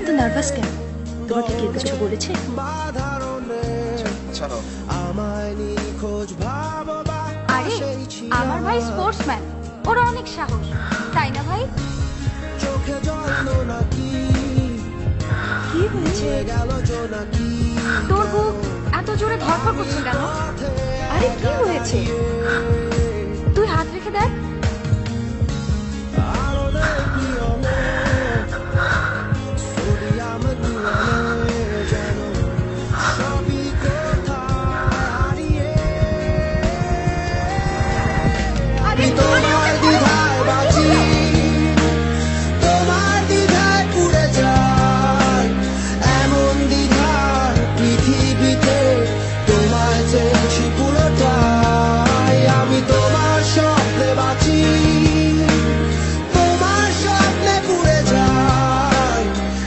এত নার্ভাস কেন? তোমাকে কে কিছু বলেছে? আরে আমার ভাই স্পোর্টসম্যান, ওরা অনেক সাহস, তাই না ভাই? কি হয়েছে? তোর বুক এত জোরে ধরফর করছে কেন? আরে কি হয়েছে? তুই হাত রেখে দেখ।